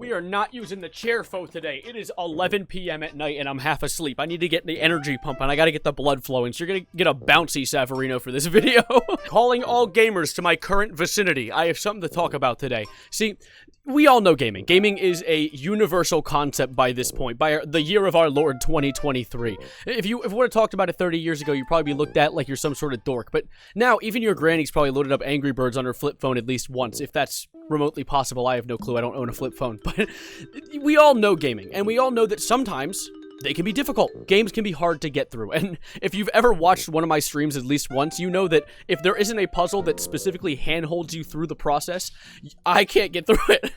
We are not using the chair foe today. It is 11 p.m. at night and I'm half asleep. I need to get the energy pumping. I gotta get the blood flowing. So you're gonna get a bouncy Saverino for this video. Calling all gamers to my current vicinity. I have something to talk about today. See, we all know gaming. Gaming is a universal concept by this point, by the year of our Lord 2023. If you would have talked about it 30 years ago, you'd probably be looked at like you're some sort of dork. But now, even your granny's probably loaded up Angry Birds on her flip phone at least once, if that's remotely possible. I have no clue. I don't own a flip phone. But we all know gaming, and we all know that sometimes they can be difficult. Games can be hard to get through. And if you've ever watched one of my streams at least once, you know that if there isn't a puzzle that specifically handholds you through the process, I can't get through it.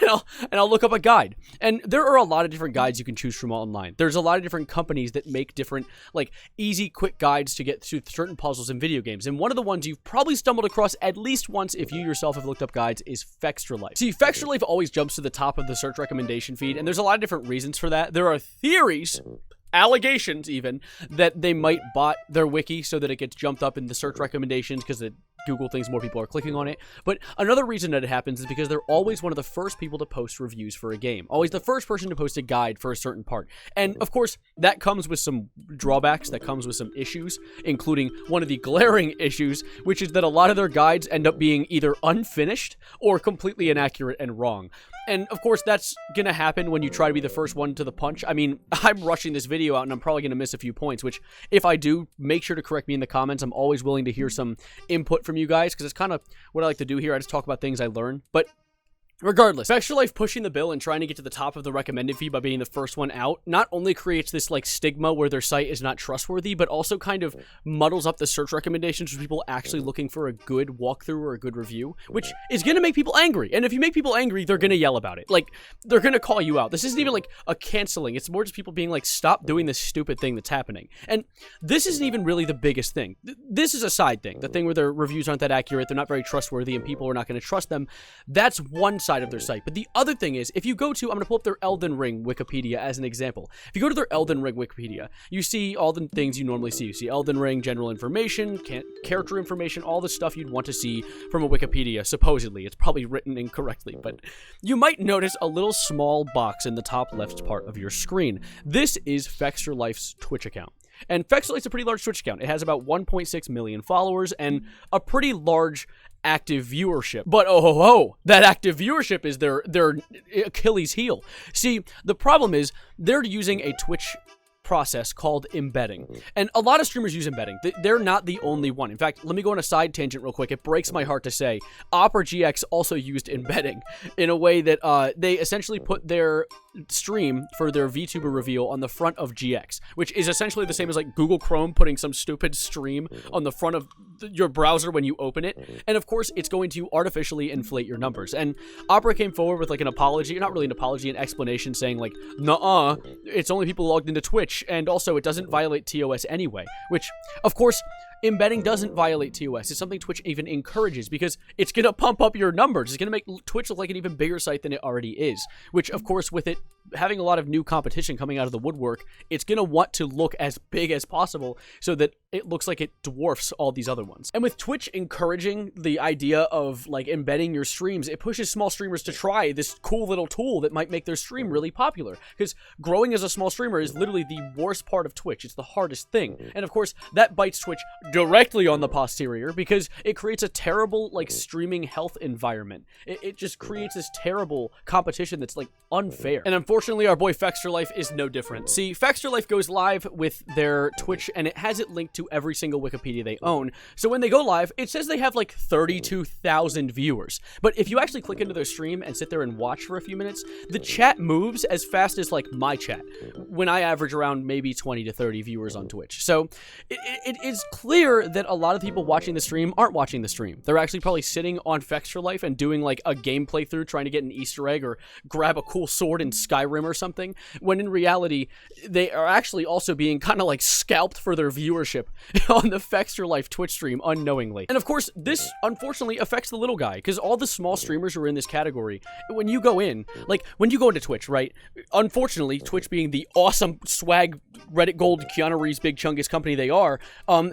And I'll look up a guide. And there are a lot of different guides you can choose from online. There's a lot of different companies that make different, like, easy, quick guides to get through certain puzzles in video games. And one of the ones you've probably stumbled across at least once if you yourself have looked up guides is Fextralife. See, Fextralife always jumps to the top of the search recommendation feed, and there's a lot of different reasons for that. There are theories, allegations even, that they might bot their wiki so that it gets jumped up in the search recommendations because Google thinks more people are clicking on it. But another reason that it happens is because they're always one of the first people to post reviews for a game. Always the first person to post a guide for a certain part. And of course, that comes with some drawbacks, that comes with some issues, including one of the glaring issues, which is that a lot of their guides end up being either unfinished or completely inaccurate and wrong. And of course, that's gonna happen when you try to be the first one to the punch. I mean, I'm rushing this video out and I'm probably gonna miss a few points, which if I do, make sure to correct me in the comments. I'm always willing to hear some input from you guys, because it's kind of what I like to do here. I just talk about things I learn. But regardless, Fextralife pushing the bill and trying to get to the top of the recommended feed by being the first one out not only creates this like stigma where their site is not trustworthy, but also kind of muddles up the search recommendations for people actually looking for a good walkthrough or a good review, which is going to make people angry. And if you make people angry, they're going to yell about it. Like, they're going to call you out. This isn't even like a canceling. It's more just people being like, stop doing this stupid thing that's happening. And this isn't even really the biggest thing. This is a side thing. The thing where their reviews aren't that accurate, they're not very trustworthy, and people are not going to trust them. That's one side of their site. But the other thing is, if you go to, I'm going to pull up their Elden Ring Wikipedia as an example. If you go to their Elden Ring Wikipedia, you see all the things you normally see. You see Elden Ring general information, character information, all the stuff you'd want to see from a Wikipedia, supposedly. It's probably written incorrectly, but you might notice a little small box in the top left part of your screen. This is Fextralife's Twitch account. And Fextralife's a pretty large Twitch account. It has about 1.6 million followers and a pretty large active viewership. But that active viewership is their Achilles heel. See, the problem is they're using a Twitch process called embedding. And a lot of streamers use embedding. They're not the only one. In fact, let me go on a side tangent real quick. It breaks my heart to say Opera GX also used embedding in a way that they essentially put their stream for their VTuber reveal on the front of GX, which is essentially the same as like Google Chrome putting some stupid stream on the front of your browser when you open it. And of course, it's going to artificially inflate your numbers. And Opera came forward with like an apology, not really an apology, an explanation saying like, nuh-uh, it's only people logged into Twitch, and also it doesn't violate TOS anyway, which of course, embedding doesn't violate TOS. It's something Twitch even encourages because it's going to pump up your numbers. It's going to make Twitch look like an even bigger site than it already is, which of course with it having a lot of new competition coming out of the woodwork, it's going to want to look as big as possible so that it looks like it dwarfs all these other ones. And with Twitch encouraging the idea of like embedding your streams, it pushes small streamers to try this cool little tool that might make their stream really popular, because growing as a small streamer is literally the worst part of Twitch. It's the hardest thing. And of course, that bites Twitch directly on the posterior because it creates a terrible like streaming health environment. It just creates this terrible competition that's like unfair. And unfortunately, our boy Fextralife is no different. See, Fextralife goes live with their Twitch and it has it linked to every single Wikipedia they own. So when they go live, it says they have like 32,000 viewers. But if you actually click into their stream and sit there and watch for a few minutes, the chat moves as fast as like my chat when I average around maybe 20 to 30 viewers on Twitch. So it is clear that a lot of people watching the stream aren't watching the stream. They're actually probably sitting on Fextralife and doing like a game playthrough trying to get an Easter egg or grab a cool sword in Sky Skyrim or something, when in reality, they are actually also being kind of like scalped for their viewership on the Fextralife Twitch stream unknowingly. And of course, this unfortunately affects the little guy, because all the small streamers who are in this category, when you go in, like, when you go into Twitch, right, unfortunately, Twitch being the awesome swag Reddit Gold Keanu Reeves Big Chungus company they are,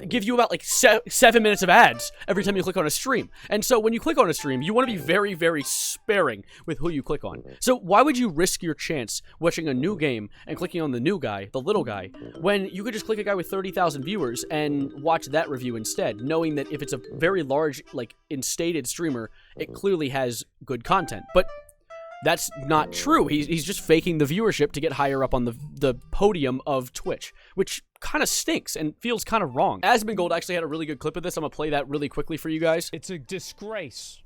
give you about like 7 minutes of ads every time you click on a stream. And so when you click on a stream, you want to be very, very sparing with who you click on. So why would you risk your chance watching a new game and clicking on the new guy, the little guy, when you could just click a guy with 30,000 viewers and watch that review instead, knowing that if it's a very large, like, instated streamer, it clearly has good content. But that's not true. He's just faking the viewership to get higher up on the podium of Twitch, which kind of stinks and feels kind of wrong. Asmongold actually had a really good clip of this. I'm going to play that really quickly for you guys. It's a disgrace.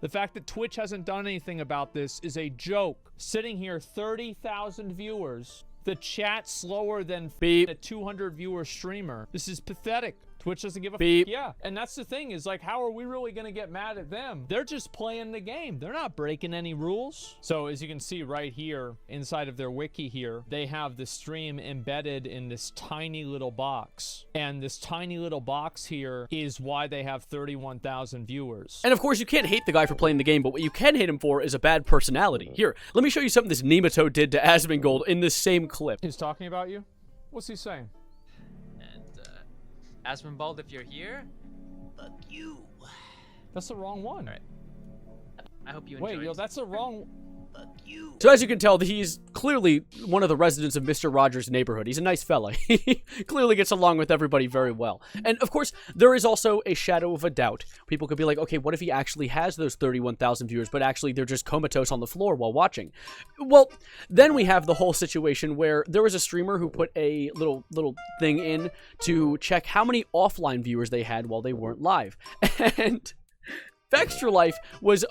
The fact that Twitch hasn't done anything about this is a joke. Sitting here, 30,000 viewers. The chat slower than a 200 viewer streamer. This is pathetic. Twitch doesn't give a Beep. Yeah, and that's the thing, is like, how are we really gonna get mad at them? They're just playing the game. They're not breaking any rules. So as you can see right here, inside of their wiki here, they have the stream embedded in this tiny little box. And this tiny little box here is why they have 31,000 viewers. And of course, you can't hate the guy for playing the game, but what you can hate him for is a bad personality. Here, let me show you something this Nematode did to Asmongold in this same clip. He's talking about you? What's he saying? Asmongold, if you're here, fuck you. That's the wrong one. All right. I hope you enjoyed. Wait, yo, that's the wrong... Fuck you. So as you can tell, he's clearly one of the residents of Mr. Rogers' neighborhood. He's a nice fella. He clearly gets along with everybody very well. And of course, there is also a shadow of a doubt. People could be like, okay, what if he actually has those 31,000 viewers, but actually they're just comatose on the floor while watching? Well, then we have the whole situation where there was a streamer who put a little thing in to check how many offline viewers they had while they weren't live. And Fextralife was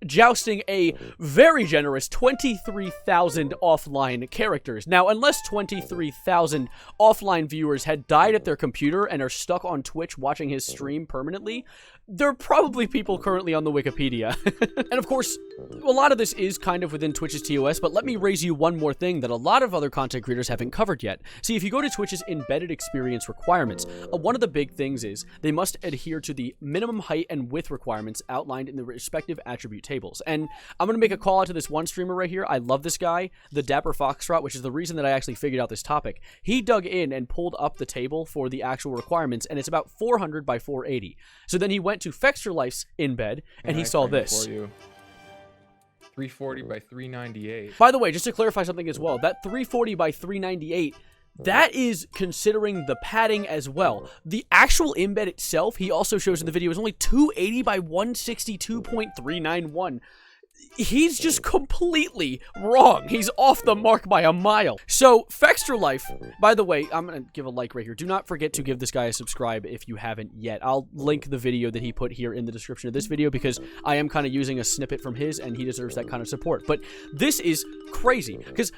jousting a very generous 23,000 offline characters. Now, unless 23,000 offline viewers had died at their computer and are stuck on Twitch watching his stream permanently, there are probably people currently on the Wikipedia. And of course, a lot of this is kind of within Twitch's TOS, but let me raise you one more thing that a lot of other content creators haven't covered yet. See, if you go to Twitch's embedded experience requirements, one of the big things is they must adhere to the minimum height and width requirements outlined in the respective attribute tables. And I'm going to make a call out to this one streamer right here. I love this guy, the Dapper Foxtrot, which is the reason that I actually figured out this topic. He dug in and pulled up the table for the actual requirements, and it's about 400 by 480. So then he went to Fextralife's embed, and he saw this. For you. 340 by 398. By the way, just to clarify something as well, that 340 by 398, that is considering the padding as well. The actual embed itself, he also shows in the video, is only 280 by 162.391. He's just completely wrong. He's off the mark by a mile. So, Fextralife, by the way, I'm going to give a like right here. Do not forget to give this guy a subscribe if you haven't yet. I'll link the video that he put here in the description of this video because I am kind of using a snippet from his and he deserves that kind of support. But this is crazy because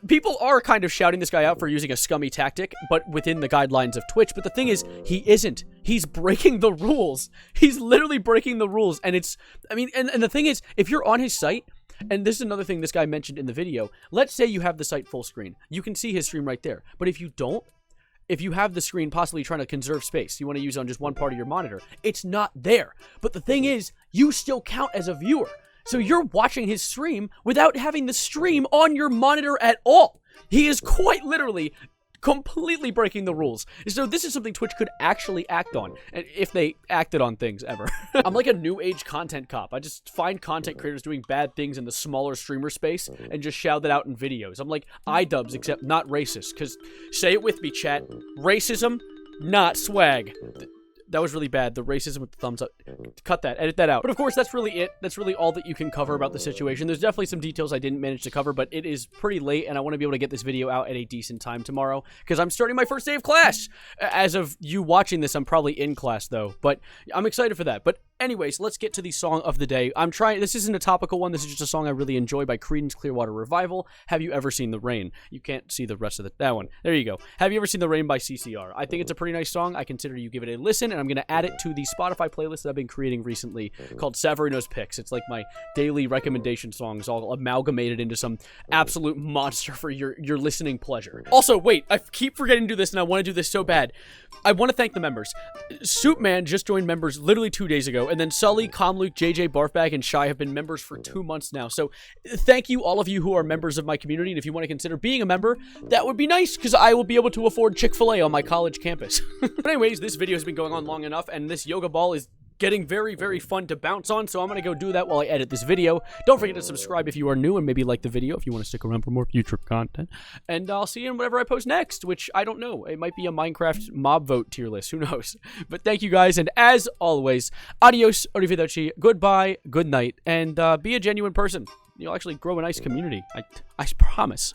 people are kind of shouting this guy out for using a scummy tactic, but within the guidelines of Twitch. But the thing is, he isn't. He's breaking the rules. He's literally breaking the rules. And it's, I mean, and the thing is, if you're on his site, and this is another thing this guy mentioned in the video, let's say you have the site full screen. You can see his stream right there. But if you don't, if you have the screen possibly trying to conserve space, you want to use it on just one part of your monitor, it's not there. But the thing is, you still count as a viewer. So you're watching his stream without having the stream on your monitor at all. He is quite literally completely breaking the rules. So this is something Twitch could actually act on, and if they acted on things ever. I'm like a new age content cop. I just find content creators doing bad things in the smaller streamer space and just shout it out in videos. I'm like iDubbbz, except not racist, because say it with me, chat. Racism, not swag. That was really bad. The racism with the thumbs up. Cut that. Edit that out. But of course, that's really it. That's really all that you can cover about the situation. There's definitely some details I didn't manage to cover, but it is pretty late, and I want to be able to get this video out at a decent time tomorrow, because I'm starting my first day of class. As of you watching this, I'm probably in class, though. But I'm excited for that. But anyways, let's get to the song of the day. This isn't a topical one. This is just a song I really enjoy by Creedence Clearwater Revival. Have you ever seen The Rain? You can't see the rest of that one. There you go. Have you ever seen The Rain by CCR? I think it's a pretty nice song. I consider you give it a listen, and I'm going to add it to the Spotify playlist that I've been creating recently called Saverino's Picks. It's like my daily recommendation songs all amalgamated into some absolute monster for your listening pleasure. Also, wait, I keep forgetting to do this, and I want to do this so bad. I want to thank the members. Soupman just joined members literally 2 days ago, and then Sully, Comluke, JJ, Barfbag, and Shy have been members for 2 months now. So thank you, all of you who are members of my community, and if you want to consider being a member, that would be nice, because I will be able to afford Chick-fil-A on my college campus. But anyways, this video has been going on long enough, and this yoga ball is getting very, very fun to bounce on, so I'm going to go do that while I edit this video. Don't forget to subscribe if you are new, and maybe like the video if you want to stick around for more future content. And I'll see you in whatever I post next, which I don't know. It might be a Minecraft mob vote tier list. Who knows? But thank you guys, and as always, adios, arrivederci, goodbye, good night, and be a genuine person. You'll actually grow a nice community. I promise.